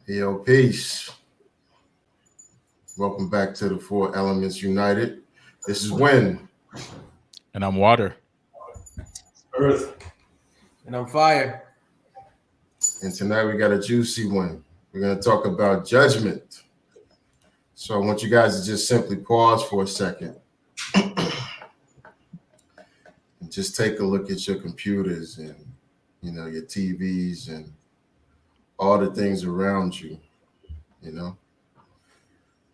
Yo, peace. Welcome back to the Four Elements United. This is Win. And I'm Water. Earth. And I'm fire. And tonight we got a juicy one. We're going to talk about judgment. So I want you guys to just simply pause for a second and just take a look at your computers and, your TVs and all the things around you, you know.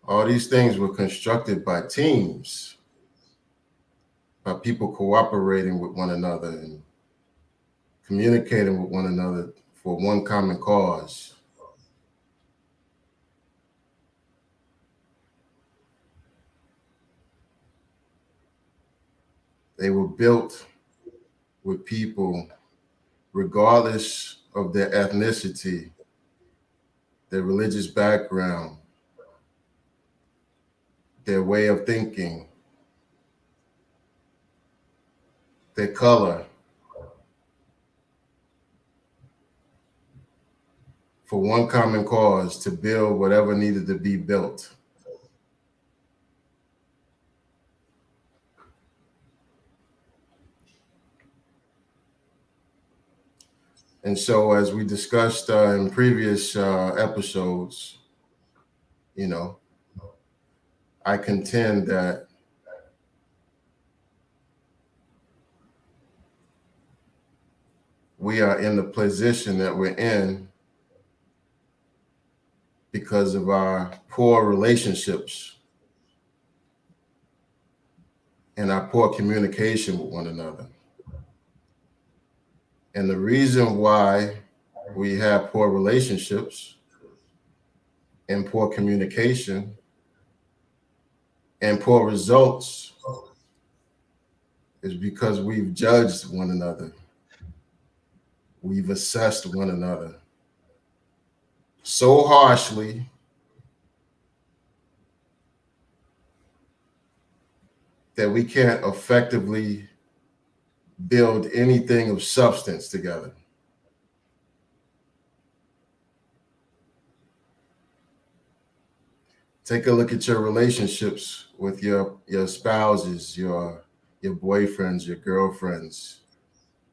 All these things were constructed by teams, by people cooperating with one another and communicating with one another for one common cause. They were built with people, regardless of their ethnicity, their religious background, their way of thinking, their color, for one common cause to build whatever needed to be built. And so, as we discussed in previous episodes, I contend that we are in the position that we're in because of our poor relationships and our poor communication with one another. And the reason why we have poor relationships and poor communication and poor results is because we've judged one another. We've assessed one another so harshly that we can't effectively build anything of substance together. Take a look at your relationships with your spouses, your boyfriends, your girlfriends,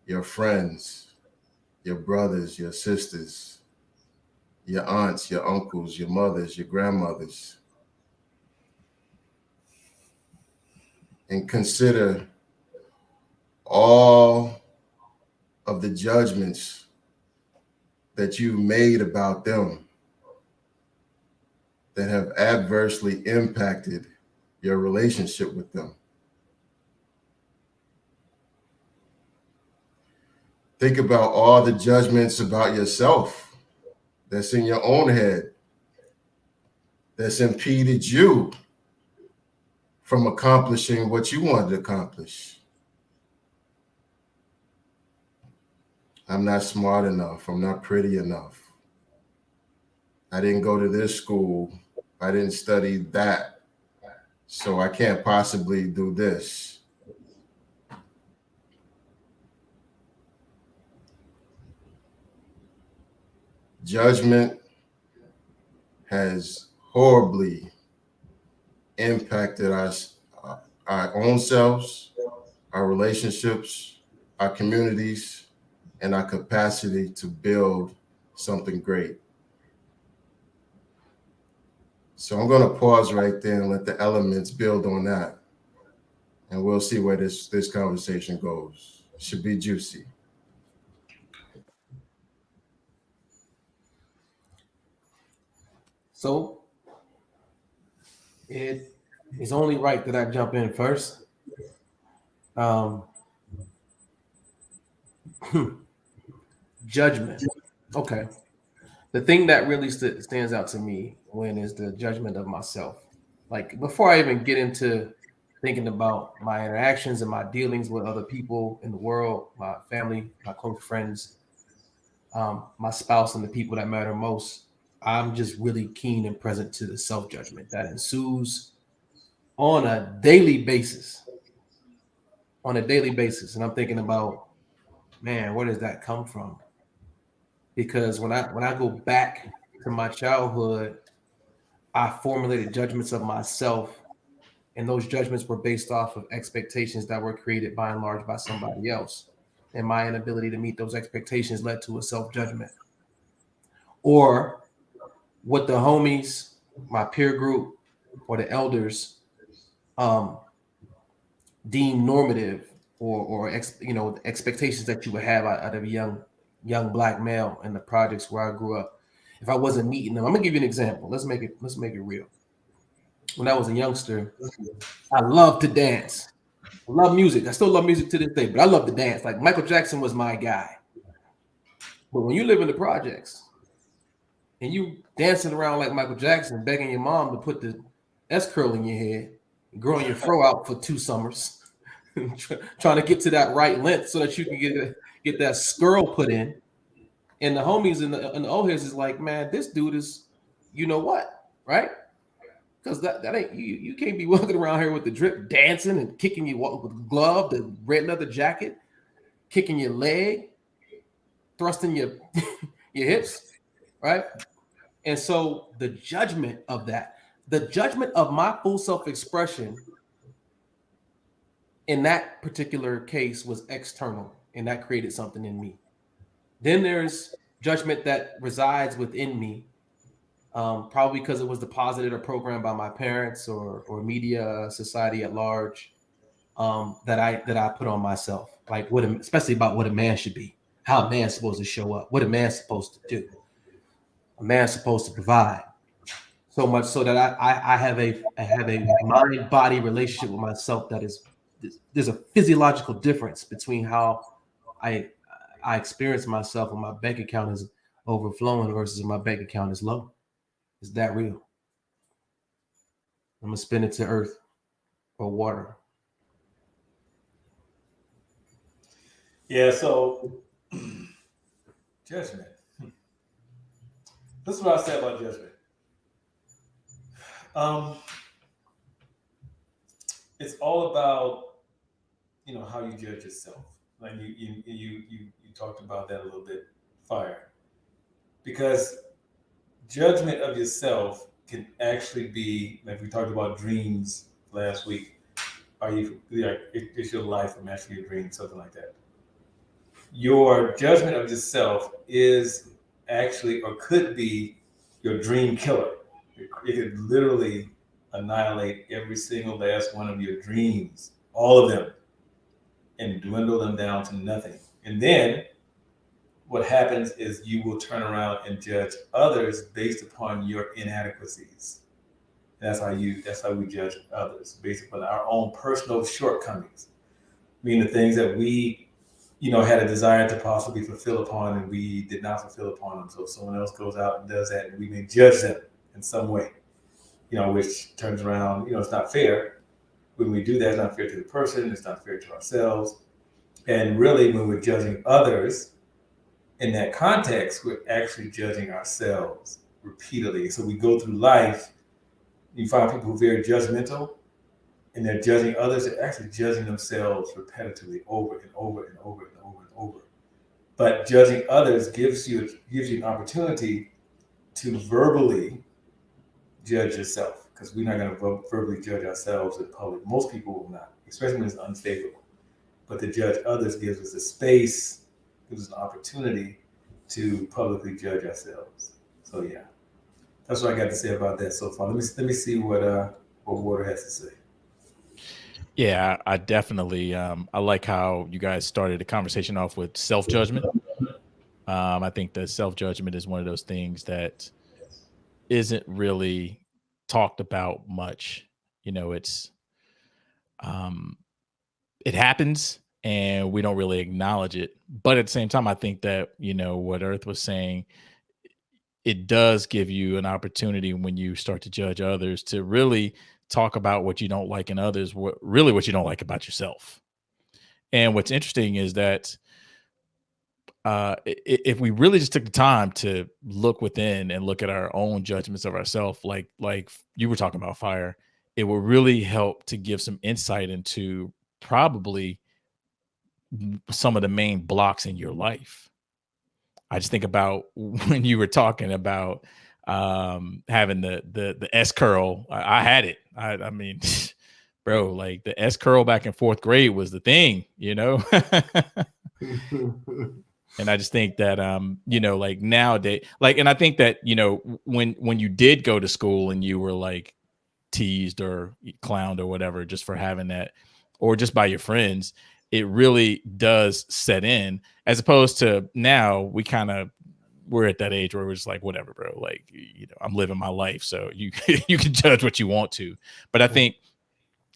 your friends, your brothers, your sisters, your aunts, your uncles, your mothers, your grandmothers. And consider all of the judgments that you've made about them that have adversely impacted your relationship with them. Think about all the judgments about yourself that's in your own head, that's impeded you from accomplishing what you wanted to accomplish. I'm not smart enough. I'm not pretty enough. I didn't go to this school. I didn't study that. So I can't possibly do this. Judgment has horribly impacted us, our own selves, our relationships, our communities, and our capacity to build something great. So I'm going to pause right there and let the elements build on that. And we'll see where this conversation goes. Should be juicy. So it is only right that I jump in first. Um, Judgment. Okay. The thing that really stands out to me when is the judgment of myself. Like before I even get into thinking about my interactions and my dealings with other people in the world, my family, my close friends, my spouse, and the people that matter most, I'm just really keen and present to the self judgment that ensues on a daily basis. On a daily basis, and I'm thinking about, man, where does that come from? Because when I go back to my childhood, I formulated judgments of myself, and those judgments were based off of expectations that were created by and large by somebody else. And my inability to meet those expectations led to a self-judgment. Or what the homies, my peer group, or the elders um, deem normative, or expectations that you would have out of a young black male in the projects where I grew up. If I wasn't meeting them, I'm gonna give you an example. Let's make it real. When I was a youngster, I loved to dance. I love music. I still love music to this day, but I love to dance. Like Michael Jackson was my guy. But when you live in the projects and you dancing around like Michael Jackson, begging your mom to put the S curl in your head, and growing your fro out for 2 summers, trying to get to that right length so that you can get that skirl put in. And the homies and the old heads is like, man, this dude is, you know what, right? Because that ain't you can't be walking around here with the drip, dancing and kicking you with the glove, the red leather jacket, kicking your leg, thrusting your your hips, right? And so the judgment of that, the judgment of my full self-expression in that particular case was external, and that created something in me. Then there's judgment that resides within me, probably because it was deposited or programmed by my parents or media, society at large, that I put on myself, like especially about what a man should be, how a man's supposed to show up, what a man's supposed to do. A man's supposed to provide. So much so that I have a mind body relationship with myself that is, there's a physiological difference between how I experience myself when my bank account is overflowing versus my bank account is low. Is that real? I'm gonna spin it to earth or water. Yeah, so judgment. This is what I say about judgment. It's all about, how you judge yourself. Like you talked about that a little bit, Fire, because judgment of yourself can actually be, like we talked about dreams last week. Is your life from actually a dream, something like that? Your judgment of yourself is actually, or could be, your dream killer. It could literally annihilate every single last one of your dreams, all of them, and dwindle them down to nothing. And then what happens is you will turn around and judge others based upon your inadequacies. That's how we judge others, based upon our own personal shortcomings. Meaning the things that we, had a desire to possibly fulfill upon and we did not fulfill upon them. So someone else goes out and does that and we may judge them in some way, which turns around, it's not fair. When we do that, it's not fair to the person, it's not fair to ourselves. And really, when we're judging others in that context, we're actually judging ourselves repeatedly. So we go through life, you find people who are very judgmental, and they're judging others, they're actually judging themselves repetitively over and over and over and over and over. But judging others gives you an opportunity to verbally judge yourself, because we're not going to verbally judge ourselves in public. Most people will not, especially when it's unfavorable. But to judge others gives us a space, gives us an opportunity to publicly judge ourselves. So yeah, that's what I got to say about that so far. Let me see what Water has to say. Yeah, I definitely, I like how you guys started the conversation off with self-judgment. I think that self-judgment is one of those things that isn't really talked about much. It's, it happens and we don't really acknowledge it. But at the same time, I think that, what Earth was saying, it does give you an opportunity when you start to judge others to really talk about what you don't like in others, what you don't like about yourself. And what's interesting is that if we really just took the time to look within and look at our own judgments of ourselves, like you were talking about, Fire, it will really help to give some insight into probably some of the main blocks in your life. I just think about when you were talking about having the S curl. I had it. I mean, bro, like the S curl back in 4th grade was the thing, you know. And I just think that like nowadays, like, and I think that when you did go to school and you were like teased or clowned or whatever just for having that, or just by your friends, it really does set in, as opposed to now we're at that age where we're just like, whatever, bro, like, I'm living my life, so you you can judge what you want to. But I think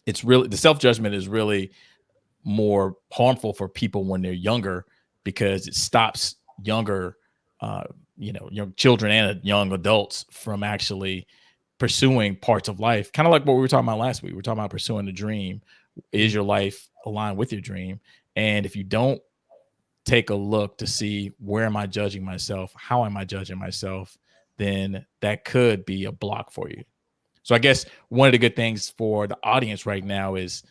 it's really, the self-judgment is really more harmful for people when they're younger, because it stops younger young children and young adults from actually pursuing parts of life, kind of like what we were talking about last week. We were talking about pursuing a dream. Is your life aligned with your dream? And if you don't take a look to see, where am I judging myself, how am I judging myself, then that could be a block for you. So I guess one of the good things for the audience right now is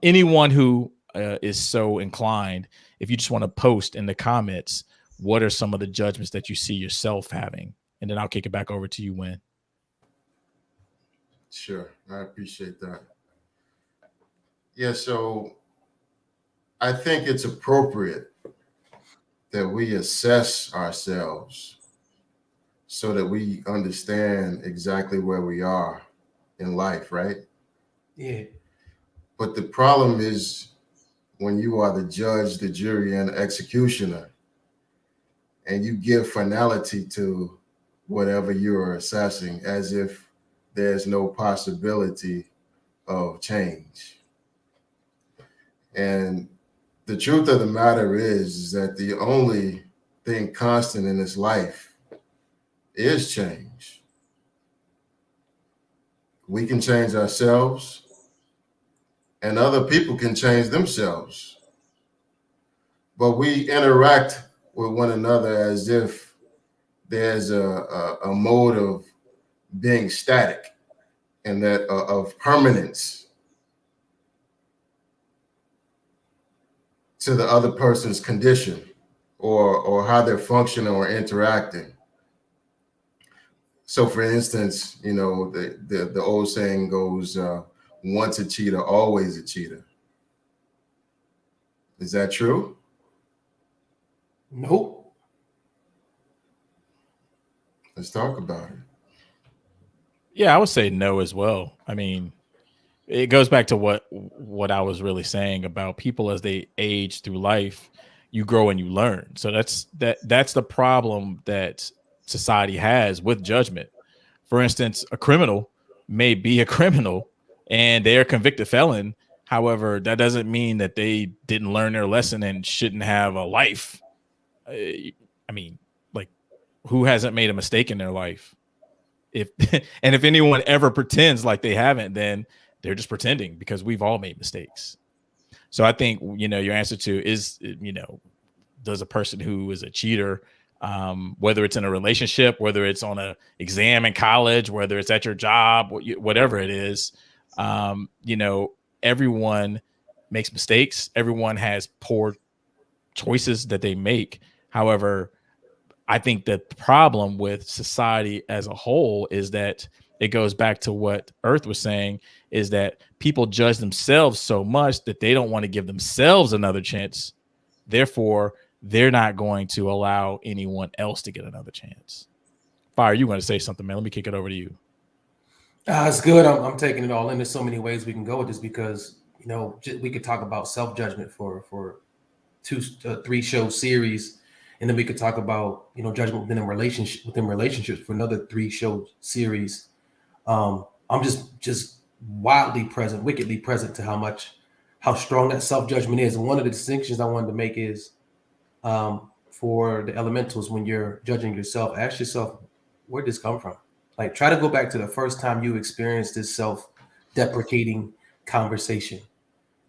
anyone who is so inclined, if you just want to post in the comments, what are some of the judgments that you see yourself having? And then I'll kick it back over to you, Win. Sure, I appreciate that. Yeah, so I think it's appropriate that we assess ourselves so that we understand exactly where we are in life, right? Yeah. But the problem is when you are the judge, the jury, and the executioner, and you give finality to whatever you are assessing as if there's no possibility of change. And the truth of the matter is that the only thing constant in this life is change. We can change ourselves, and other people can change themselves. But we interact with one another as if there's a mode of being static and that of permanence to the other person's condition or how they're functioning or interacting. So for instance, the old saying goes, once a cheater, always a cheater. Is that true? Nope. Let's talk about it. Yeah, I would say no as well. I mean, it goes back to what I was really saying about people as they age through life, you grow and you learn. So that's the problem that society has with judgment. For instance, a criminal may be a criminal and they're a convicted felon. However, that doesn't mean that they didn't learn their lesson and shouldn't have a life. I mean, like, who hasn't made a mistake in their life? If and if anyone ever pretends like they haven't, then they're just pretending, because we've all made mistakes. So I think, your answer to is, does a person who is a cheater, whether it's in a relationship, whether it's on an exam in college, whether it's at your job, whatever it is, everyone makes mistakes. Everyone has poor choices that they make. However, I think the problem with society as a whole is that it goes back to what Earth was saying, is that people judge themselves so much that they don't want to give themselves another chance. Therefore, they're not going to allow anyone else to get another chance. Fire, you want to say something, man? Let me kick it over to you. It's good. I'm taking it all in. There's so many ways we can go with this, because we could talk about self-judgment for 2-3 show series, and then we could talk about judgment within relationships for another 3 show series. I'm just wickedly present to how strong that self-judgment is. And one of the distinctions I wanted to make is for the elementals, when you're judging yourself, ask yourself, where did this come from? Like, try to go back to the first time you experienced this self-deprecating conversation.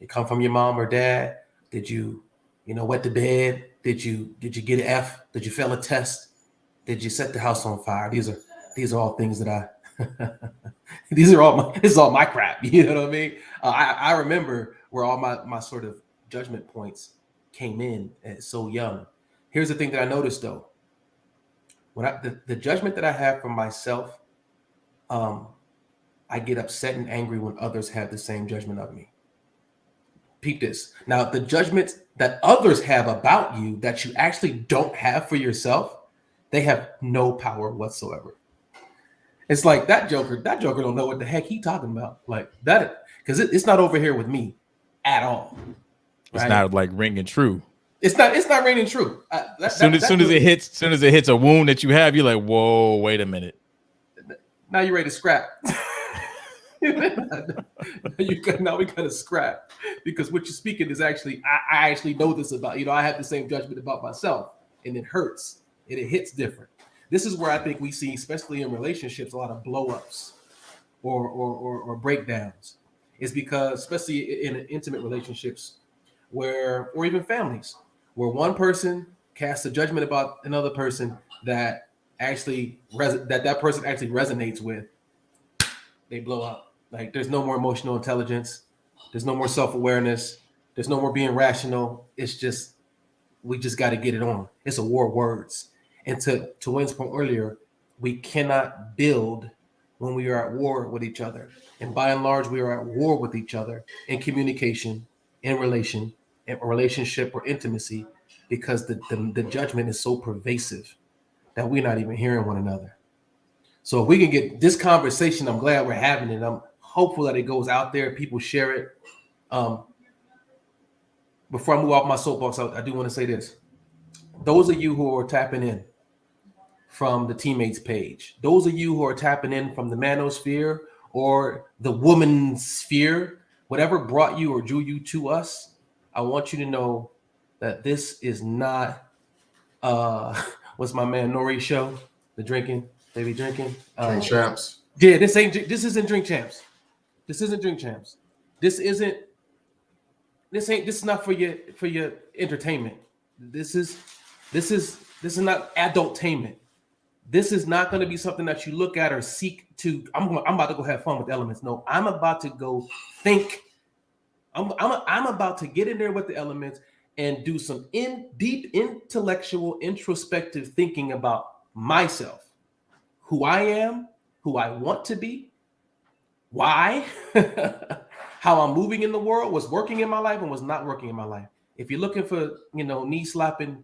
It come from your mom or dad? Did you, wet the bed? Did you get an F? Did you fail a test? Did you set the house on fire? These are all things that this is all my crap. You know what I mean? I remember where all my sort of judgment points came in at so young. Here's the thing that I noticed though. the judgment that I have for myself, I get upset and angry when others have the same judgment of me. Peep this. Now, the judgments that others have about you that you actually don't have for yourself, they have no power whatsoever. It's like that Joker don't know what the heck he talking about. Like that, because it's not over here with me at all. It's right? not like ringing true. It's not ringing true. As soon as it hits a wound that you have, you're like, whoa, wait a minute. Now you're ready to scrap. Now we gotta scrap, because what you're speaking is actually, I actually know this about, I have the same judgment about myself, and it hurts and it hits different. This is where I think we see, especially in relationships, a lot of blow-ups or breakdowns. Is because, especially in intimate relationships, or even families, where one person casts a judgment about another person that actually that person actually resonates with, they blow up. Like, there's no more emotional intelligence, there's no more self-awareness, there's no more being rational. It's just, we just got to get it on. It's a war of words. And to Wayne's point earlier, we cannot build when we are at war with each other. And by and large, we are at war with each other in communication, in relationship or intimacy, because the judgment is so pervasive that we're not even hearing one another. So if we can get this conversation, I'm glad we're having it. I'm hopeful that it goes out there, people share it. Before I move off my soapbox, I do want to say this. Those of you who are tapping in from the teammates page, those of you who are tapping in from the manosphere or the woman's sphere, whatever brought you or drew you to us, I want you to know that this is not what's my man Nori show, the drinking, baby drinking. Drink Champs. Yeah, this isn't Drink Champs. This isn't Drink Champs. This is not for your entertainment. This is not adultainment. This is not going to be something that you look at or seek to. I'm about to go have fun with the elements. No, I'm about to go think. I'm about to get in there with the elements and do some deep intellectual, introspective thinking about myself, who I am, who I want to be, why, how I'm moving in the world, what's working in my life and what's not working in my life. If you're looking for, knee slapping,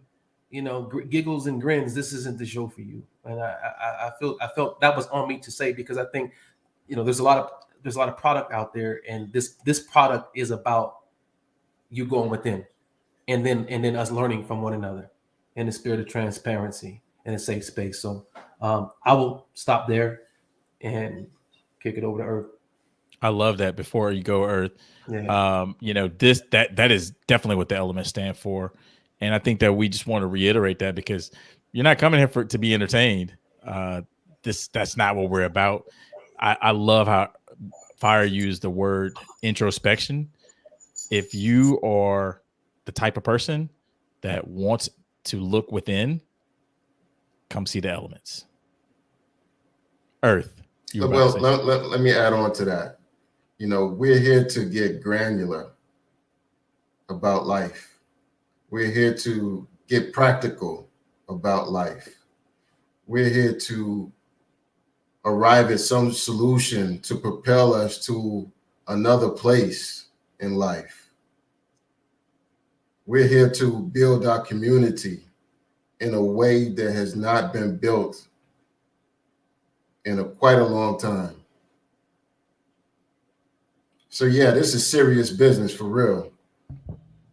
giggles and grins, this isn't the show for you. And I felt that was on me to say, because I think, there's a lot of product out there, and this product is about you going within, and then us learning from one another in the spirit of transparency and a safe space. So I will stop there and kick it over to Earth. I love that. Before you go, Earth, Yeah. That is definitely what the elements stand for. And I think that we just want to reiterate that, because you're not coming here to be entertained. That's not what we're about. I love how Fire used the word introspection. If you are the type of person that wants to look within, come see the elements. Earth. Well, let me add on to that. We're here to get granular about life. We're here to get practical about life. We're here to arrive at some solution to propel us to another place in life. We're here to build our community in a way that has not been built in quite a long time. So yeah, this is serious business for real.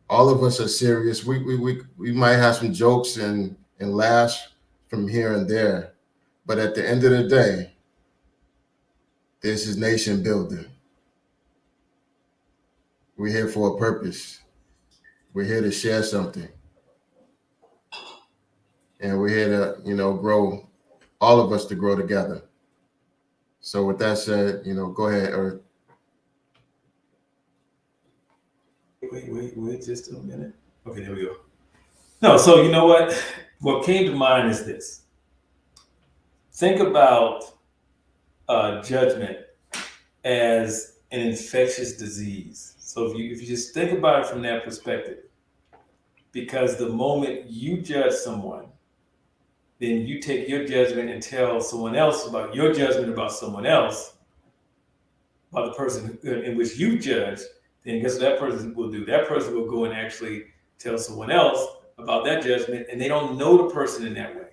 All of us are serious. We might have some jokes and laughs from here and there, but at the end of the day, this is nation building. We're here for a purpose. We're here to share something. And we're here to, grow, all of us to grow together. So with that said, go ahead, Earth. Wait just a minute. Okay, there we go. No, so you know what? What came to mind is this. Think about judgment as an infectious disease. So if you just think about it from that perspective, because the moment you judge someone, then you take your judgment and tell someone else about your judgment about someone else, about the person in which you judge, then guess what that person will do? That person will go and actually tell someone else about that judgment, and they don't know the person in that way.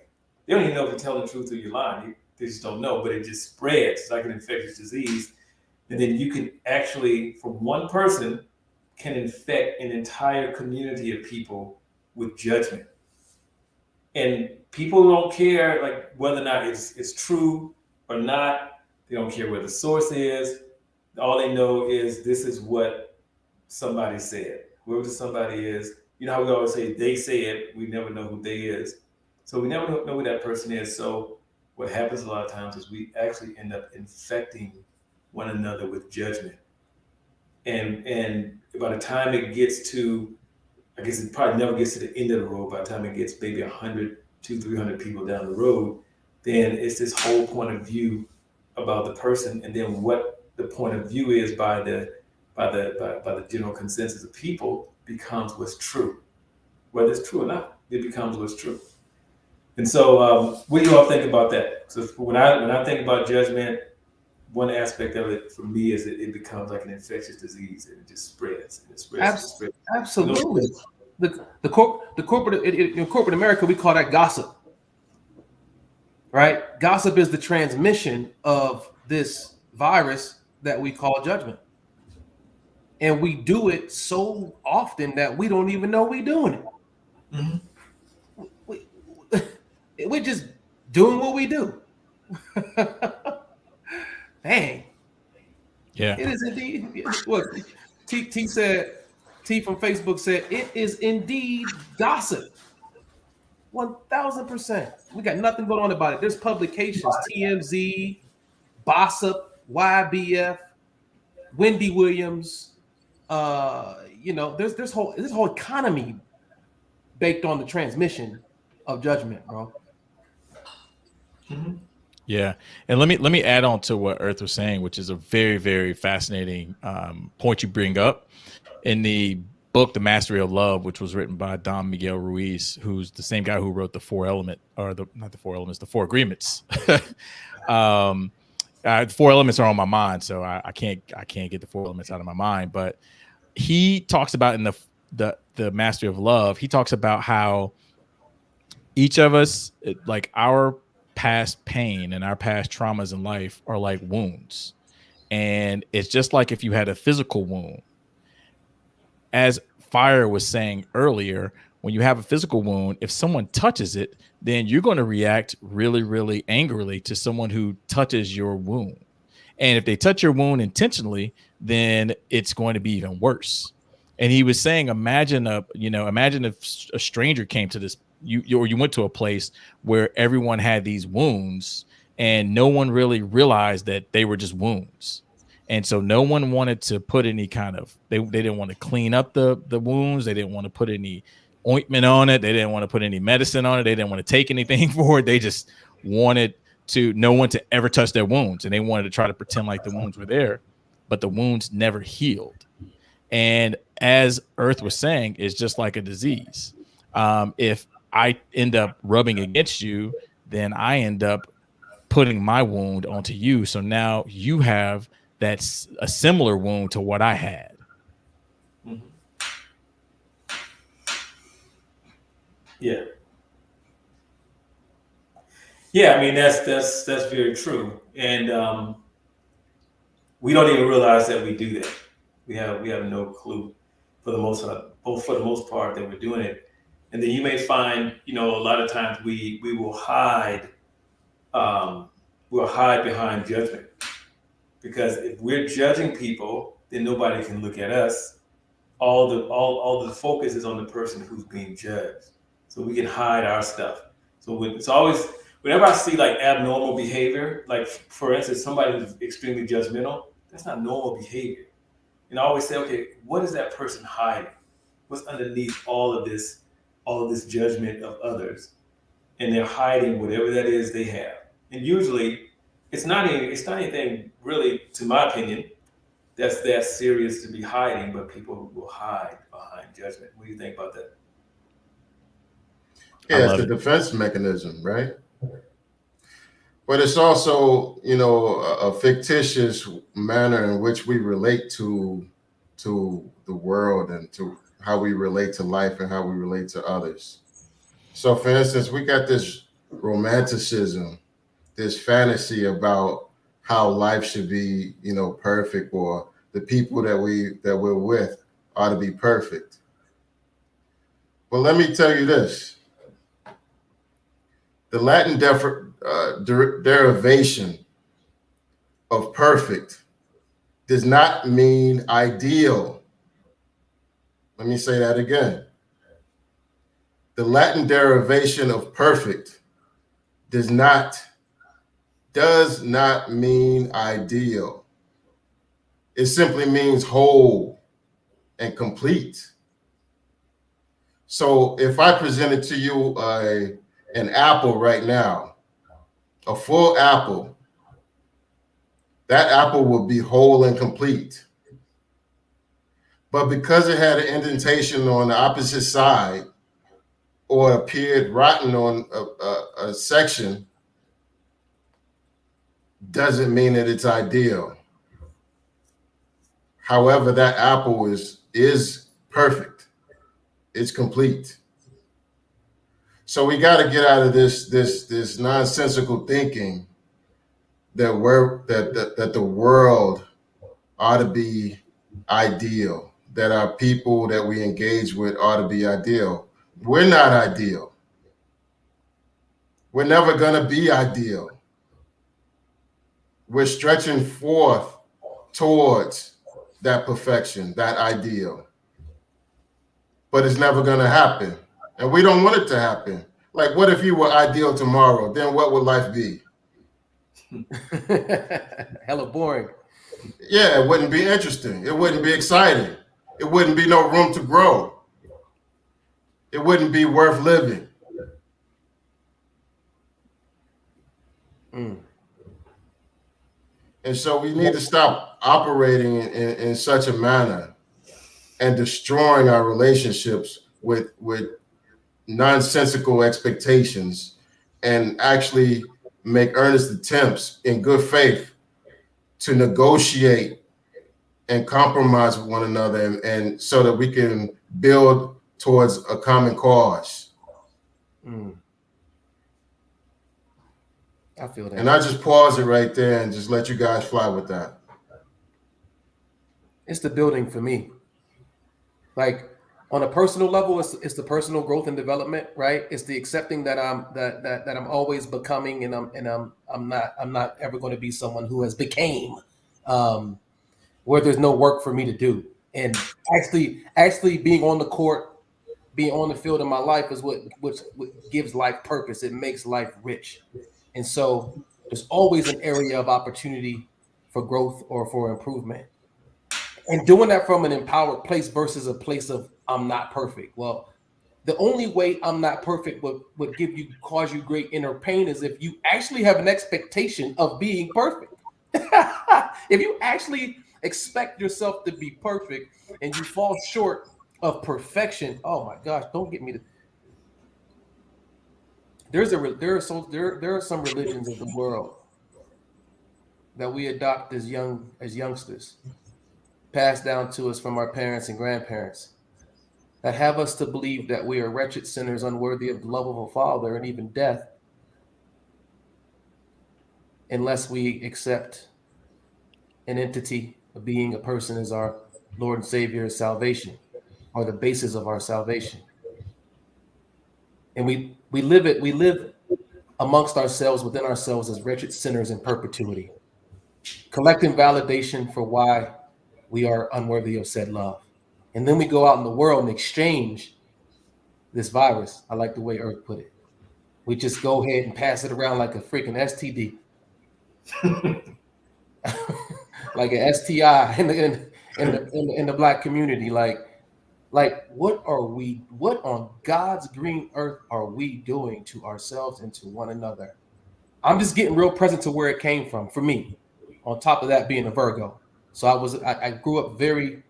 They don't even know if you're telling the truth or you're lying. They just don't know, but it just spreads. It's like an infectious disease. And then you can actually, from one person, can infect an entire community of people with judgment. And people don't care like whether or not it's true or not. They don't care where the source is. All they know is this is what somebody said. Whoever the somebody is, you know how we always say they said, we never know who they is. So we never know who that person is. So what happens a lot of times is we actually end up infecting one another with judgment. And by the time it gets to, I guess it probably never gets to the end of the road. By the time it gets maybe 100, 200, 300 people down the road, then it's this whole point of view about the person, and then what the point of view is by the general consensus of people becomes what's true. Whether it's true or not, it becomes what's true. And so, what do you all think about that? So when I think about judgment, one aspect of it for me is that it becomes like an infectious disease, and it just spreads and it spreads and it spreads. Absolutely. The corporate in corporate America, we call that gossip, right? Gossip is the transmission of this virus that we call judgment, and we do it so often that we don't even know we're doing it. Mm-hmm. We're just doing what we do. Dang. Yeah. It is indeed. What T said. T from Facebook said it is indeed gossip. 1000%. We got nothing going on about it. There's publications, TMZ, Bossip, YBF, Wendy Williams. There's this whole economy baked on the transmission of judgment, bro. Mm-hmm. Yeah, and let me add on to what Earth was saying, which is a very, very fascinating point you bring up. In the book, The Mastery of Love, which was written by Don Miguel Ruiz, who's the same guy who wrote the Four Agreements. The Four Elements are on my mind, so I can't get the Four Elements out of my mind. But he talks about in the Mastery of Love, he talks about how each of us, like our past pain and our past traumas in life are like wounds. And it's just like if you had a physical wound. As Fire was saying earlier, when you have a physical wound, if someone touches it, then you're going to react really, really angrily to someone who touches your wound. And if they touch your wound intentionally, then it's going to be even worse. And he was saying, imagine if a stranger came to this, you went to a place where everyone had these wounds and no one really realized that they were just wounds. And so no one wanted to put any kind of, they didn't want to clean up the wounds. They didn't want to put any ointment on it. They didn't want to put any medicine on it. They didn't want to take anything for it. They just wanted no one to ever touch their wounds. And they wanted to try to pretend like the wounds were there, but the wounds never healed. And as Earth was saying, it's just like a disease. If I end up rubbing against you, then I end up putting my wound onto you. So now you have that's a similar wound to what I had. Mm-hmm. Yeah. Yeah, I mean that's very true, and we don't even realize that we do that. We have no clue for the most part that we're doing it, and then you may find a lot of times we will hide behind judgment, because if we're judging people, then nobody can look at us. All the focus is on the person who's being judged, so we can hide our stuff. So it's always, whenever I see like abnormal behavior, like for instance, somebody who's extremely judgmental, that's not normal behavior. And I always say, okay, what is that person hiding? What's underneath all of this judgment of others? And they're hiding whatever that is they have. And usually, it's not anything really, to my opinion, that's that serious to be hiding, but people will hide behind judgment. What do you think about that? Yeah, it's love the it. defense mechanism, right? But it's also, a fictitious manner in which we relate to the world and to how we relate to life and how we relate to others. So, for instance, we got this romanticism, this fantasy about how life should be, perfect, or the people that we're with ought to be perfect. But let me tell you this: the Latin derivation of perfect does not mean ideal. Let me say that again. The Latin derivation of perfect does not mean ideal. It simply means whole and complete. So if I presented to you an apple right now, a full apple, that apple would be whole and complete. But because it had an indentation on the opposite side or appeared rotten on a section, doesn't mean that it's ideal. However, that apple is perfect. It's complete. So we got to get out of this nonsensical thinking that the world ought to be ideal, that our people that we engage with ought to be ideal. We're not ideal. We're never going to be ideal. We're stretching forth towards that perfection, that ideal. But it's never going to happen. And we don't want it to happen. Like, what if you were ideal tomorrow? Then what would life be? Hella boring. Yeah, it wouldn't be interesting. It wouldn't be exciting. It wouldn't be no room to grow. It wouldn't be worth living. Mm. And so we need to stop operating in such a manner and destroying our relationships with nonsensical expectations, and actually make earnest attempts in good faith to negotiate and compromise with one another, and so that we can build towards a common cause. Mm. I feel that. And I just pause it right there and just let you guys fly with that. It's the building for me. Like on a personal level, it's the personal growth and development, right? It's the accepting that I'm always becoming, and I'm not ever going to be someone who has became, where there's no work for me to do. And actually being on the court, being on the field in my life is what gives life purpose. It makes life rich. And so there's always an area of opportunity for growth or for improvement. And doing that from an empowered place versus a place of I'm not perfect. Well, the only way I'm not perfect would cause you great inner pain is if you actually have an expectation of being perfect. If you actually expect yourself to be perfect and you fall short of perfection, oh my gosh, don't get me to. There are some religions of the world that we adopt as youngsters, passed down to us from our parents and grandparents, that have us to believe that we are wretched sinners unworthy of the love of a father and even death, unless we accept an entity, a being, a person as our Lord and Savior, as salvation, or the basis of our salvation. And we live amongst ourselves, within ourselves, as wretched sinners in perpetuity, collecting validation for why we are unworthy of said love. And then we go out in the world and exchange this virus. I like the way Earth put it. We just go ahead and pass it around like a freaking STD, like an STI in the black community. Like what on God's green earth are we doing to ourselves and to one another? I'm just getting real present to where it came from for me. On top of that, being a Virgo, so I grew up very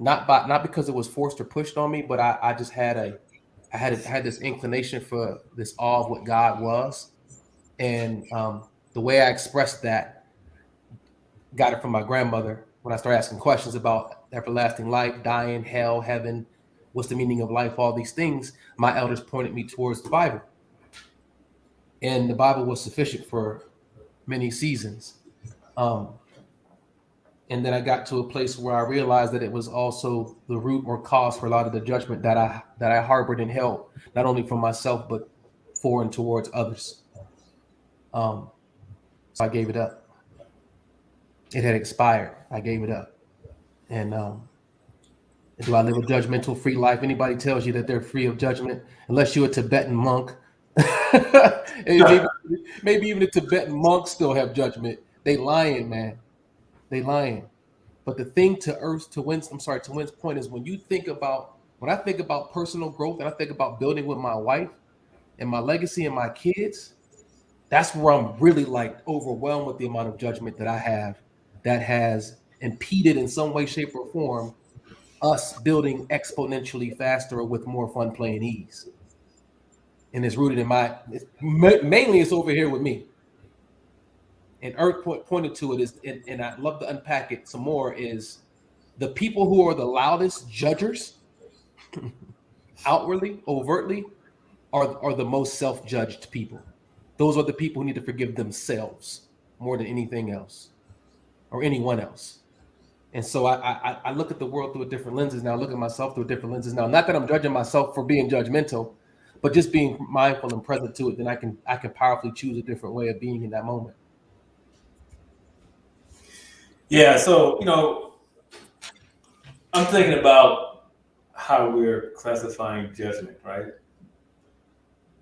not because it was forced or pushed on me, but I just had had this inclination for this awe of what God was, and the way I expressed that got it from my grandmother when I started asking questions about everlasting life, dying, hell, heaven, what's the meaning of life, all these things. My elders pointed me towards the Bible, and the Bible was sufficient for many seasons. And then I got to a place where I realized that it was also the root or cause for a lot of the judgment that I harbored and held, not only for myself but for and towards others. So I gave it up. It had expired. I gave it up. And do I live a judgmental free life? Anybody tells you that they're free of judgment, unless you're a Tibetan monk. maybe even the Tibetan monks still have judgment. They lying, man. They lying. But the thing to Wynn's point is when I think about personal growth and I think about building with my wife and my legacy and my kids, that's where I'm really like overwhelmed with the amount of judgment that I have that has impeded in some way, shape, or form us building exponentially faster with more fun, play, and ease. And it's rooted in mainly it's over here with me. And Earth pointed to it is, and I'd love to unpack it some more, is the people who are the loudest judgers, outwardly, overtly, are the most self-judged people. Those are the people who need to forgive themselves more than anything else or anyone else. And so I look at the world through a different lenses now. I look at myself through different lenses now. Not that I'm judging myself for being judgmental, but just being mindful and present to it. Then I can powerfully choose a different way of being in that moment. Yeah, so I'm thinking about how we're classifying judgment, right?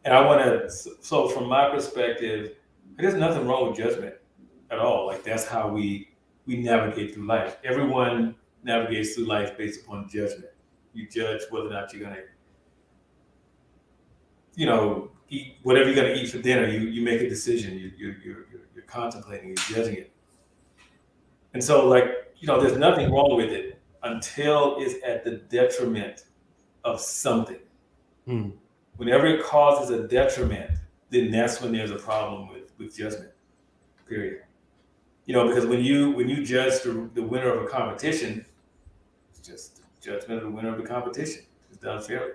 And I want to, so from my perspective, there's nothing wrong with judgment at all. Like that's how we navigate through life. Everyone navigates through life based upon judgment. You judge whether or not you're gonna, eat whatever you're gonna eat for dinner. You make a decision. You're contemplating. You're judging it. And so, there's nothing wrong with it until it's at the detriment of something. Whenever it causes a detriment, then that's when there's a problem with judgment. Period. Because when you judge the winner of a competition, it's just judgment of the winner of the competition. It's done fairly.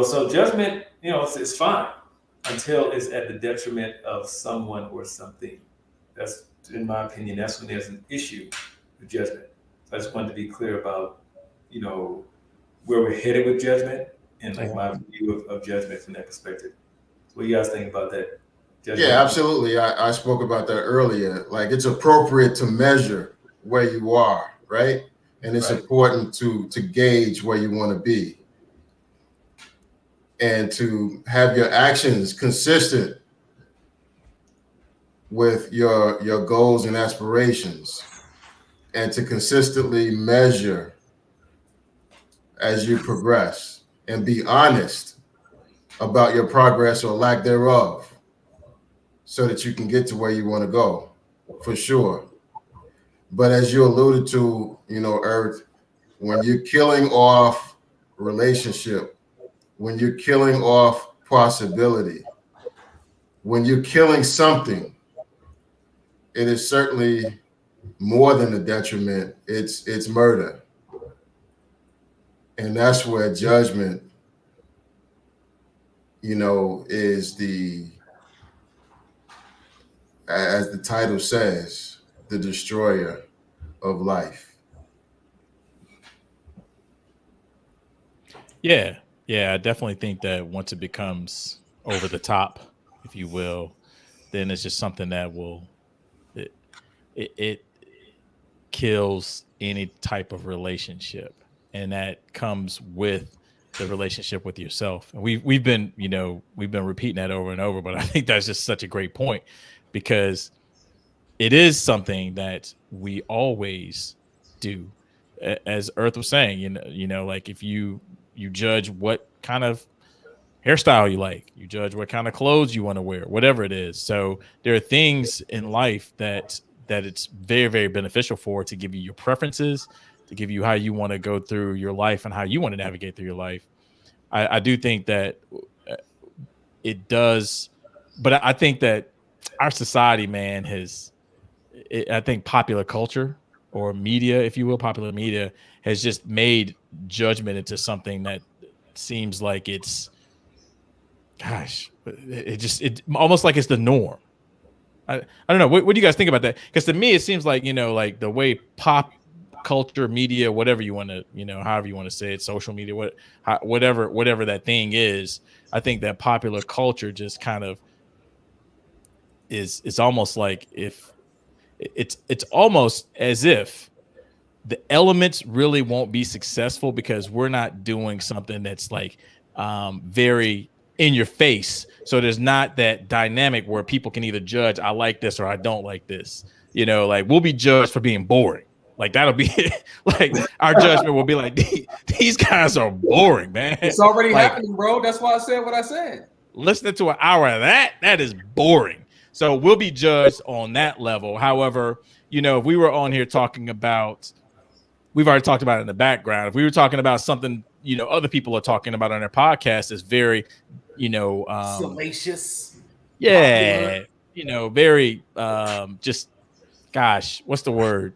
So judgment, it's fine until it's at the detriment of someone or something. That's, in my opinion, that's when there's an issue with judgment. So I just wanted to be clear about, where we're headed with judgment and my view of judgment from that perspective. So what do you guys think about that? Judgment? Yeah, absolutely. I spoke about that earlier. Like it's appropriate to measure where you are, right? And it's important to gauge where you want to be and to have your actions consistent with your goals and aspirations, and to consistently measure as you progress and be honest about your progress or lack thereof so that you can get to where you want to go, for sure. But as you alluded to, Earth, when you're killing off relationship, when you're killing off possibility, when you're killing something, it is certainly more than a detriment. It's murder. And that's where judgment, is as the title says, the destroyer of life. Yeah. I definitely think that once it becomes over the top, if you will, then it's just something that it kills any type of relationship, and that comes with the relationship with yourself. And we've been repeating that over and over, but I think that's just such a great point, because it is something that we always do. As Earth was saying, like if you judge what kind of hairstyle you like, you judge what kind of clothes you want to wear, whatever it is. So there are things in life that it's very, very beneficial for, to give you your preferences, to give you how you want to go through your life and how you want to navigate through your life. I do think that it does, but I think that our society, man, I think popular culture or media, if you will, popular media has just made judgment into something that seems like it's, gosh, it almost like it's the norm. I don't know. What do you guys think about that? Because to me, it seems like, like the way pop culture, media, whatever you want to, however you want to say it, social media, whatever that thing is, I think that popular culture just kind of it's almost like if it's almost as if the elements really won't be successful because we're not doing something that's like very in your face. So there's not that dynamic where people can either judge, I like this or I don't like this. Like we'll be judged for being boring. Like that'll be like our judgment will be like, these guys are boring, man. It's already like, happening, bro. That's why I said what I said. Listening to an hour of that is boring. So we'll be judged on that level. However, if we were on here talking about, we've already talked about it in the background. If we were talking about something, other people are talking about on their podcast is very, salacious. Yeah. Popular. Very, just, gosh, what's the word?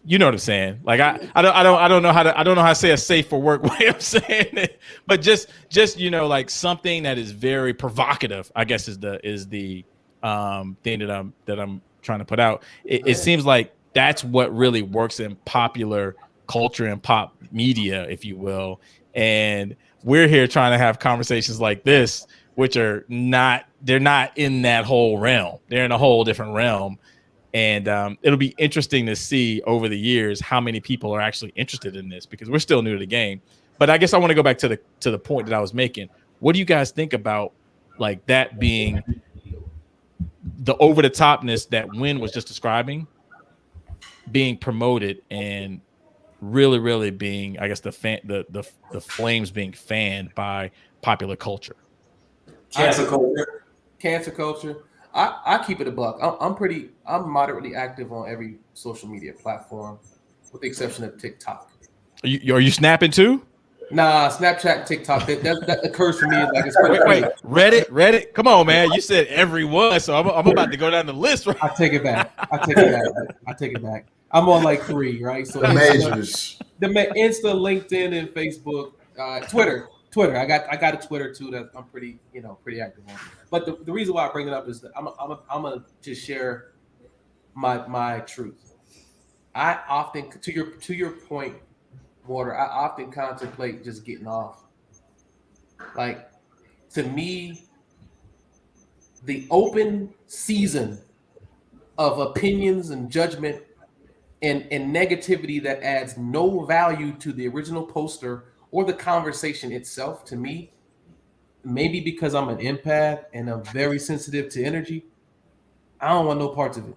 You know what I'm saying? Like I don't know how to say a safe for work way of saying it, but just like something that is very provocative, I guess is the thing that I'm trying to put out. It seems like that's what really works in popular culture and pop media, if you will. And we're here trying to have conversations like this, which they're not in that whole realm. They're in a whole different realm. And it'll be interesting to see over the years how many people are actually interested in this, because we're still new to the game. But I guess I want to go back to the point that I was making. What do you guys think about like that being the over the topness that Wynn was just describing, being promoted and really, really being, I guess, the flames being fanned by popular culture? Cancel culture. Cancer culture. I keep it a buck. I'm moderately active on every social media platform, with the exception of TikTok. Are you snapping too? Nah, Snapchat, TikTok. That occurs for me is like it's wait. Reddit. Come on, man. You said everyone, so I'm about to go down the list. Right? I take it back. I'm on like 3, right? So The majors. The Insta, LinkedIn, and Facebook, Twitter. I got a Twitter too that I'm pretty active on. But the reason why I bring it up is that I'm gonna just share my truth. I often, to your point, Water, I often contemplate just getting off. Like, to me, the open season of opinions and judgment and negativity that adds no value to the original poster or the conversation itself, to me, maybe because I'm an empath and I'm very sensitive to energy, I don't want no parts of it.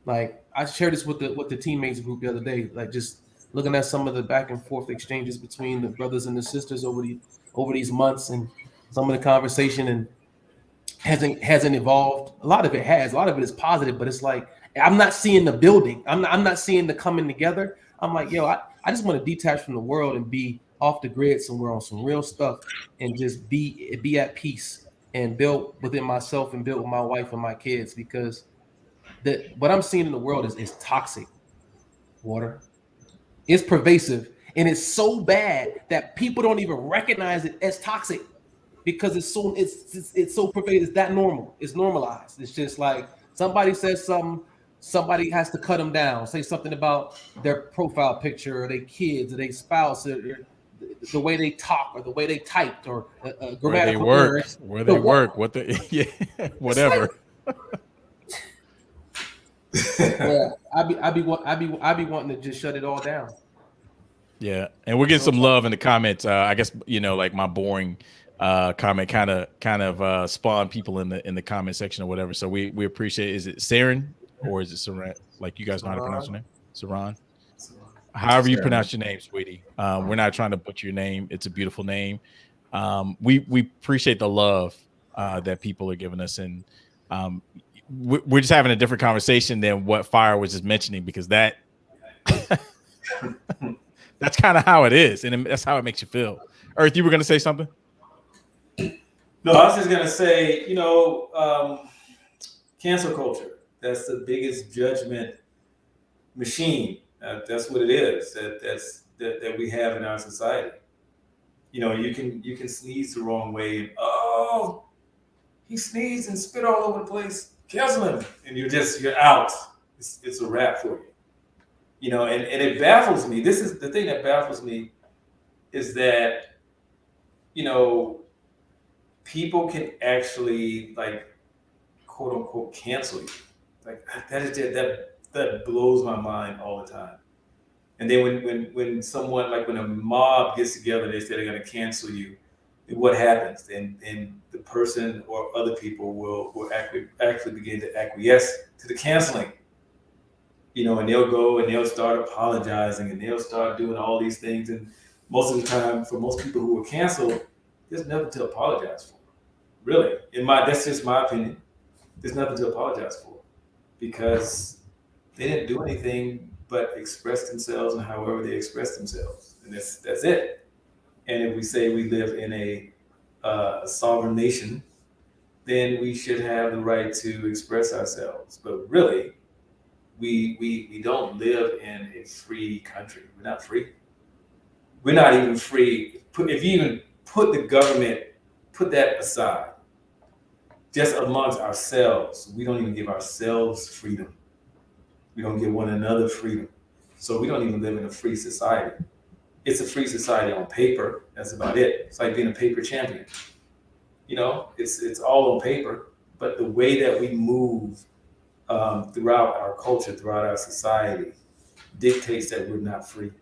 Like, I shared this with the teammates group the other day, like just looking at some of the back and forth exchanges between the brothers and the sisters over these months, and some of the conversation and hasn't evolved. A lot of it has. A lot of it is positive, but it's like I'm not seeing the building. I'm not seeing the coming together. I'm like, yo, I just want to detach from the world and be off the grid somewhere on some real stuff and just be at peace and build within myself and build with my wife and my kids, because what I'm seeing in the world is toxic. Water. It's pervasive, and it's so bad that people don't even recognize it as toxic because it's so pervasive. It's that normal. It's normalized. It's just like somebody says something, somebody has to cut them down, say something about their profile picture or their kids or their spouse, or the way they talk or the way they typed or grammatical errors. Where they work, whatever. Yeah, I be wanting to just shut it all down. Yeah, and we're getting some love in the comments. I guess like my boring comment kind of spawned people in the comment section or whatever. So we appreciate it. Is it Saren or is it Saran? Like, you guys know how to pronounce your name? Saran. However you pronounce your name, sweetie. We're not trying to butcher your name. It's a beautiful name. We appreciate the love that people are giving us, and we're just having a different conversation than what Fire was just mentioning, because that That's kind of how it is, and that's how it makes you feel. Earth, you were going to say something? No, I was just gonna say, cancel culture. That's the biggest judgment machine. That's what it is. That we have in our society. You can sneeze the wrong way, and oh, he sneezed and spit all over the place. Cancel him, and you're out. It's a wrap for you. And it baffles me. This is the thing that baffles me, is that people can actually, like, quote unquote, cancel you. Like, that blows my mind all the time. And then when someone, like, when a mob gets together, they say they're going to cancel you. What happens? And the person or other people will actually begin to acquiesce to the canceling. And they'll go and they'll start apologizing and they'll start doing all these things. And most of the time, for most people who are canceled, there's nothing to apologize for. Really, that's just my opinion. There's nothing to apologize for, because they didn't do anything but express themselves and however they express themselves, and that's it. And if we say we live in a sovereign nation, then we should have the right to express ourselves. But really, we don't live in a free country. We're not free. We're not even free. If you even put the government, put that aside, just amongst ourselves, we don't even give ourselves freedom. We don't give one another freedom. So we don't even live in a free society. It's a free society on paper. That's about it. It's like being a paper champion. It's all on paper. But the way that we move throughout our culture, throughout our society, dictates that we're not free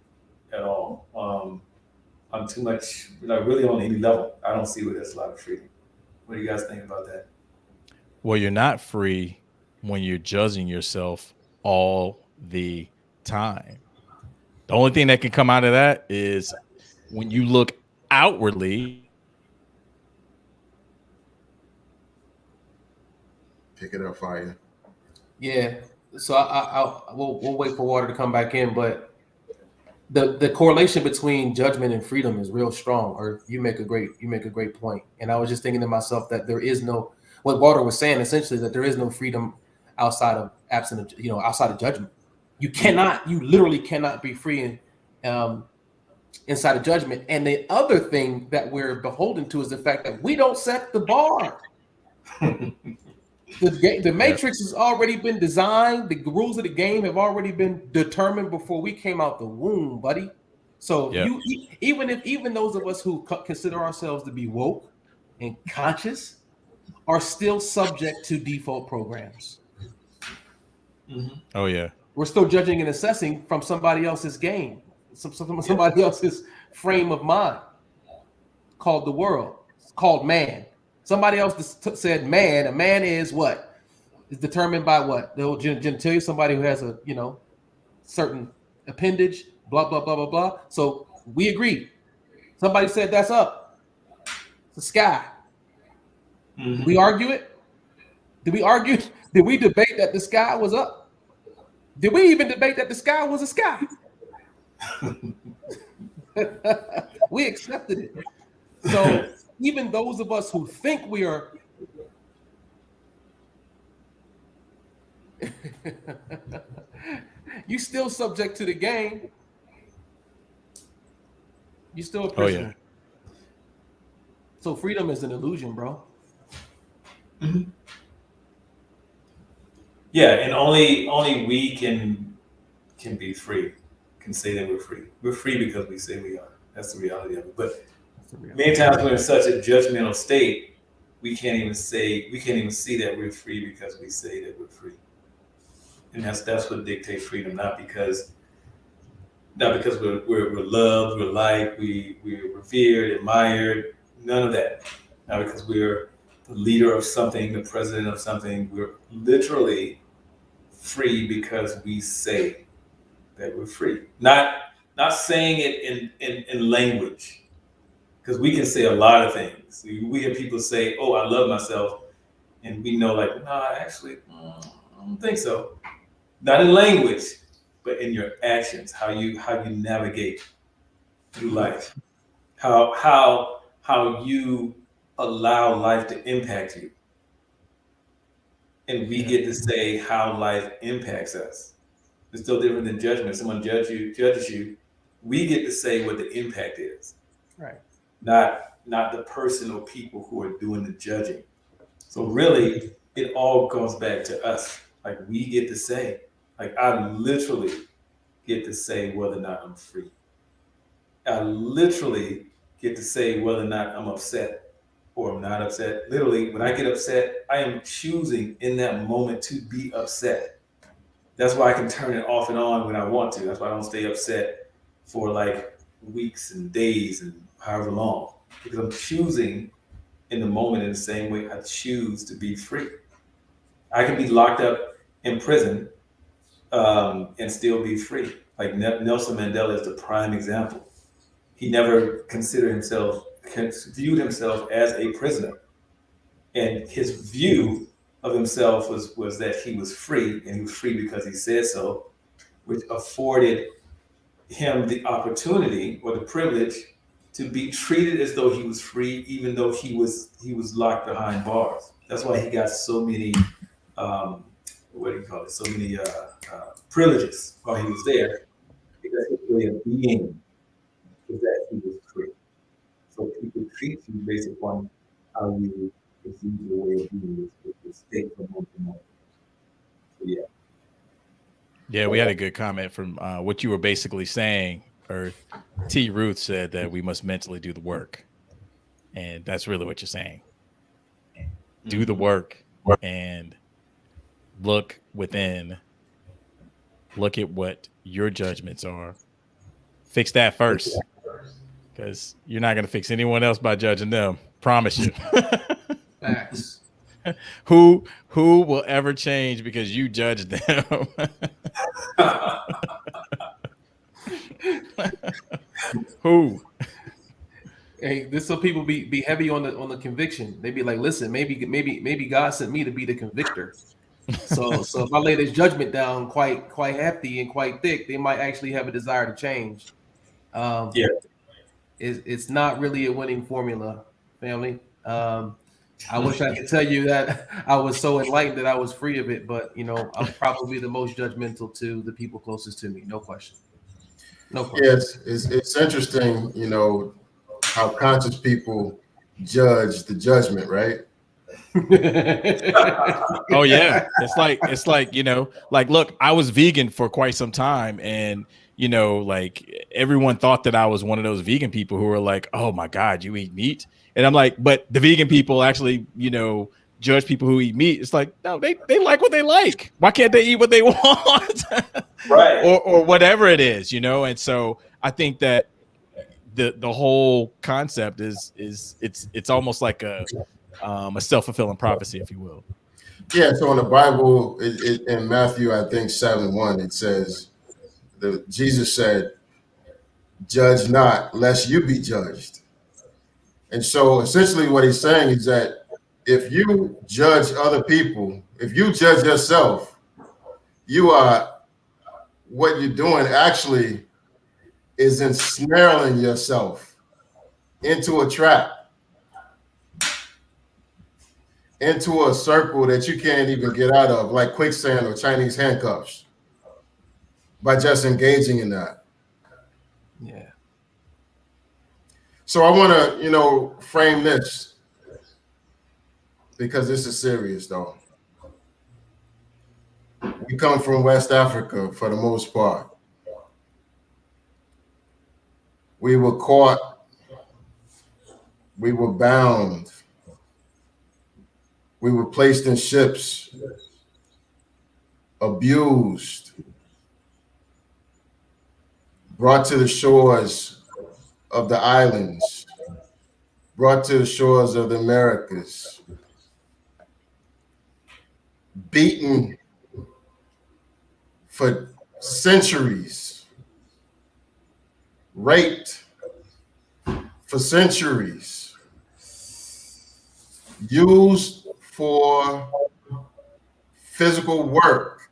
at all. I'm too much, really on any level. I don't see where there's a lot of freedom. What do you guys think about that? Well, you're not free when you're judging yourself all the time. The only thing that can come out of that is when you look outwardly. Pick it up, fire. Yeah. So we'll wait for water to come back in, but the correlation between judgment and freedom is real strong. Or you make a great point. And I was just thinking to myself that there is no, what Water was saying essentially, that there is no freedom outside of judgment. You literally cannot be free inside of judgment. And the other thing that we're beholden to is the fact that we don't set the bar. The matrix has already been designed. The rules of the game have already been determined before we came out the womb, buddy. So even those of us who consider ourselves to be woke and conscious are still subject to default programs. Mm-hmm. Oh yeah, we're still judging and assessing from somebody else's game, somebody else's frame of mind, called the world. It's called man. Somebody else said man. A man is what? Is determined by what? The genitalia. Somebody who has a certain appendage. Blah blah blah blah blah. So we agree. Somebody said that's up. It's the sky. Mm-hmm. Did we argue it? Did we argue? Did we debate that the sky was up? Did we even debate that the sky was a sky? We accepted it. So even those of us who think we are you still subject to the game. You still a prisoner. Oh, yeah. So freedom is an illusion, bro. Mm-hmm. Yeah, and only we can be free, can say that we're free. We're free because we say we are. That's the reality of it. But many times we're in such a judgmental state, we can't even see that we're free because we say that we're free. And that's what dictates freedom, not because we're loved, we're liked, we're revered, admired, none of that. Not because we're the leader of something, the president of something. We're literally free because we say that we're free. Not saying it in language, because we can say a lot of things. We hear people say, "Oh, I love myself," and we know, like, "Nah, actually, I don't think so." Not in language, but in your actions, how you navigate through life. How you allow life to impact you. And we get to say how life impacts us. It's still different than judgment. Someone judges you. We get to say what the impact is. Right. Not the person or people who are doing the judging. So really, it all goes back to us. Like we get to say, like I literally get to say whether or not I'm free. I literally get to say whether or not I'm upset or I'm not upset. Literally, when I get upset, I am choosing in that moment to be upset. That's why I can turn it off and on when I want to. That's why I don't stay upset for like weeks and days and however long. Because I'm choosing in the moment in the same way I choose to be free. I can be locked up in prison and still be free. Like Nelson Mandela is the prime example. He never viewed himself as a prisoner. And his view of himself was that he was free, and he was free because he said so, which afforded him the opportunity or the privilege to be treated as though he was free, even though he was locked behind bars. That's why he got so many what do you call it? So many privileges while he was there, because his way of being is that he was free. So people treat you based upon how you perceive your way of being, with the state from moment to moment. So yeah. Yeah, we had a good comment from what you were basically saying. Or T. Ruth said that we must mentally do the work, and that's really what you're saying. Do the work and look within. Look at what your judgments are. Fix that first, because you're not going to fix anyone else by judging them. Promise you. Facts. Who will ever change because you judge them? Who? Hey, this so people be heavy on the conviction. They be like, listen, maybe God sent me to be the convictor. So if I lay this judgment down quite hefty and quite thick, they might actually have a desire to change. Yeah. It's not really a winning formula, family. I wish I could tell you that I was so enlightened that I was free of it, but I'm probably the most judgmental to the people closest to me. No question. No question. Yes, it's interesting, how conscious people judge the judgment, right? Oh yeah, it's like like look, I was vegan for quite some time, and like everyone thought that I was one of those vegan people who were like, oh my god, you eat meat? And I'm like, but the vegan people actually judge people who eat meat. It's like, no, they like what they like. Why can't they eat what they want? Right. or whatever it is, and so I think that the whole concept is it's almost like a self-fulfilling prophecy, if you will. Yeah, so in the Bible, in Matthew, I think 7:1, it says, Jesus said, judge not, lest you be judged. And so essentially what he's saying is that if you judge other people, if you judge yourself, what you're doing actually is ensnaring yourself into a trap, into a circle that you can't even get out of, like quicksand or Chinese handcuffs, by just engaging in that. Yeah. So I want to, frame this, because this is serious, though. We come from West Africa for the most part. We were caught, we were bound, we were placed in ships, abused, brought to the shores of the islands, brought to the shores of the Americas, beaten for centuries, raped for centuries, used for physical work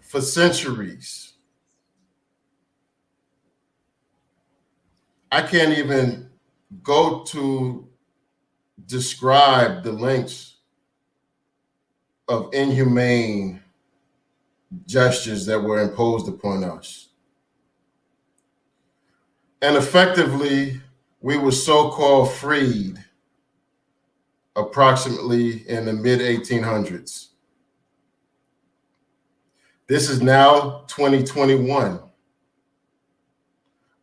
for centuries. I can't even go to describe the lengths of inhumane gestures that were imposed upon us. And effectively, we were so-called freed approximately in the mid 1800s. This is now 2021.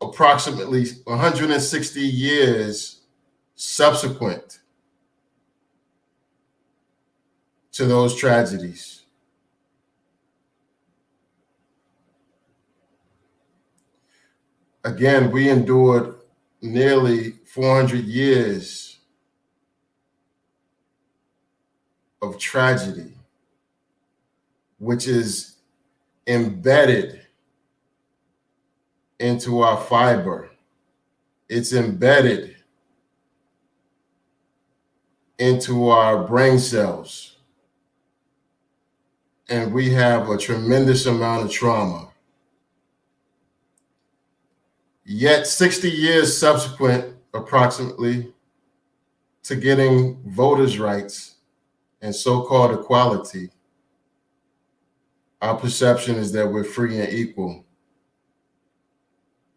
Approximately 160 years subsequent to those tragedies. Again, we endured nearly 400 years of tragedy, which is embedded into our fiber. It's embedded into our brain cells. And we have a tremendous amount of trauma. Yet 60 years subsequent, approximately, to getting voters' rights and so-called equality, our perception is that we're free and equal,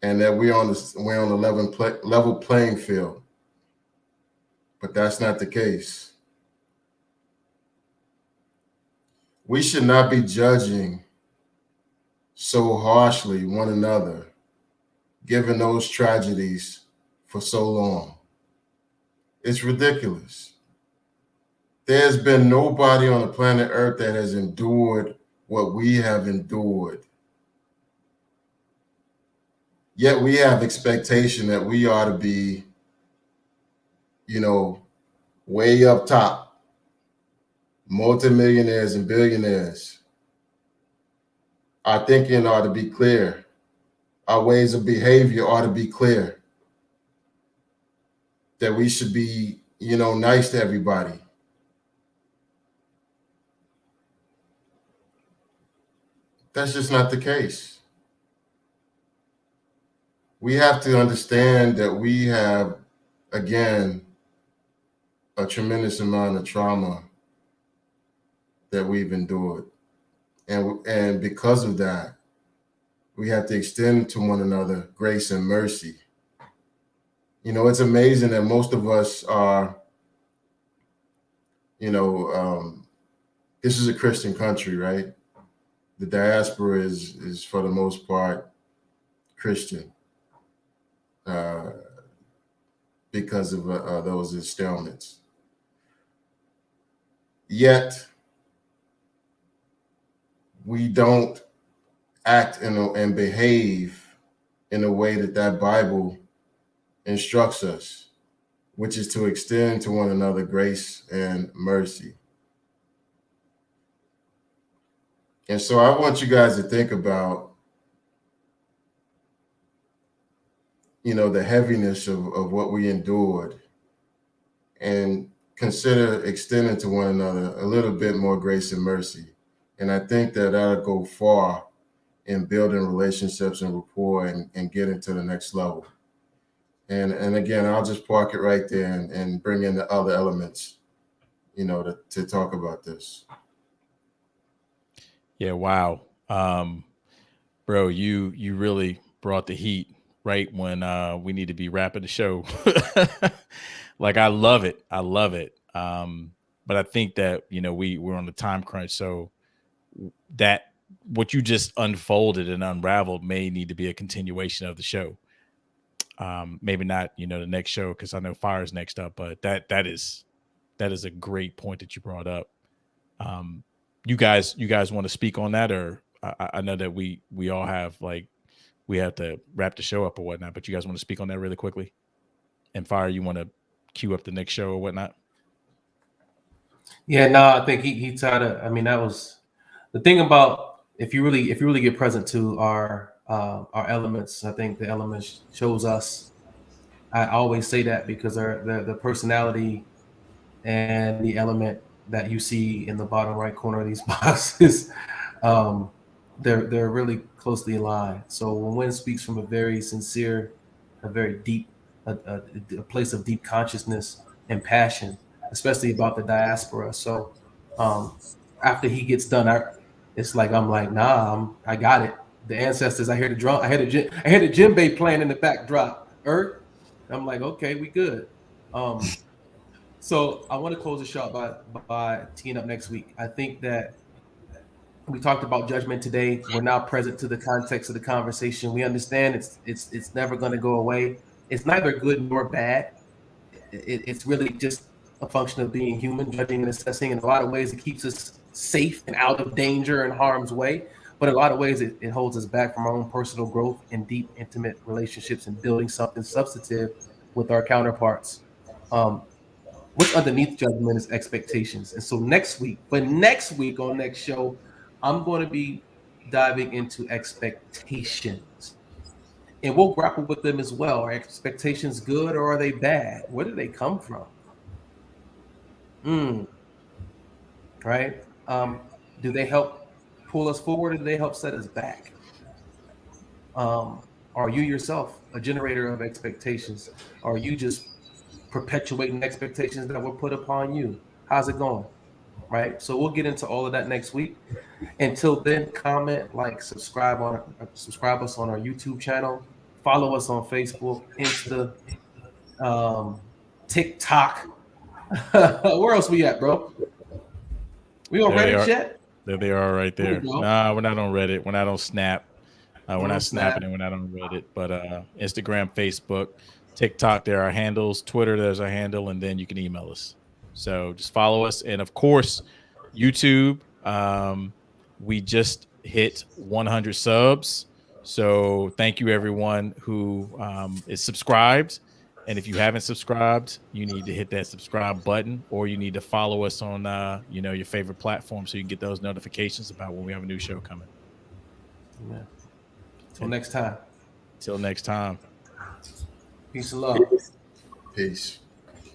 and that we're on the level playing field. But that's not the case. We should not be judging so harshly one another, given those tragedies for so long. It's ridiculous. There's been nobody on the planet Earth that has endured what we have endured. Yet we have expectation that we ought to be, way up top, multimillionaires and billionaires. Our thinking ought to be clear. Our ways of behavior ought to be clear. That we should be, nice to everybody. That's just not the case. We have to understand that we have, again, a tremendous amount of trauma that we've endured. And because of that, we have to extend to one another grace and mercy. It's amazing that most of us are, this is a Christian country, right? The diaspora is for the most part Christian because of those installments. Yet we don't act and behave in a way that Bible instructs us, which is to extend to one another grace and mercy. And so I want you guys to think about, the heaviness of what we endured, and consider extending to one another a little bit more grace and mercy. And I think that'll go far in building relationships and rapport and getting to the next level. And again, I'll just park it right there and bring in the other elements, to talk about this. Yeah, wow. Bro, you really brought the heat right when we need to be wrapping the show. Like, I love it. But I think that, we're on the time crunch. So that what you just unfolded and unraveled may need to be a continuation of the show. Maybe not, the next show, because I know Fire's next up, but that is a great point that you brought up. You guys want to speak on that, or I know that we all have, like, we have to wrap the show up or whatnot, but you guys want to speak on that really quickly? And Fire, you want to queue up the next show or whatnot? Yeah, no, I think he tried to. I mean, that was the thing about if you really get present to our elements. I think the elements shows us. I always say that because the personality and the element that you see in the bottom right corner of these boxes, they're really closely aligned. So when Wynn speaks from a very sincere a very deep, a place of deep consciousness and passion, especially about the diaspora. So after he gets done, it's like I'm like, nah, I got it. The ancestors, I hear the drum, I hear the djembe playing in the backdrop. Earth, I'm like, okay, we good. So I want to close the show by teeing up next week. I think that we talked about judgment today. We're now present to the context of the conversation. We understand it's never going to go away. It's neither good nor bad. It's really just a function of being human, judging and assessing. In a lot of ways, it keeps us safe and out of danger and harm's way. But in a lot of ways, it holds us back from our own personal growth and deep, intimate relationships and building something substantive with our counterparts. What's underneath judgment is expectations. And so next week on next show, I'm going to be diving into expectations. And we'll grapple with them as well. Are expectations good or are they bad? Where do they come from? Right? Do they help pull us forward or do they help set us back? Are you yourself a generator of expectations? Or are you just perpetuating expectations that were put upon you? How's it going? Right? So we'll get into all of that next week. Until then, comment, like, subscribe us on our YouTube channel. Follow us on Facebook, Insta, TikTok. Where else we at, bro? We on Reddit yet? There they are right there. Nah, we're not on Reddit. We're not on Snap. We're not snapping and we're not on Reddit. But Instagram, Facebook, TikTok, there are handles. Twitter, there's our handle. And then you can email us. So just follow us. And of course, YouTube. We just hit 100 subs. So thank you, everyone who is subscribed. And if you haven't subscribed, you need to hit that subscribe button, or you need to follow us on your favorite platform so you can get those notifications about when we have a new show coming. Amen. Till next time. Till next time. Peace and love. Peace.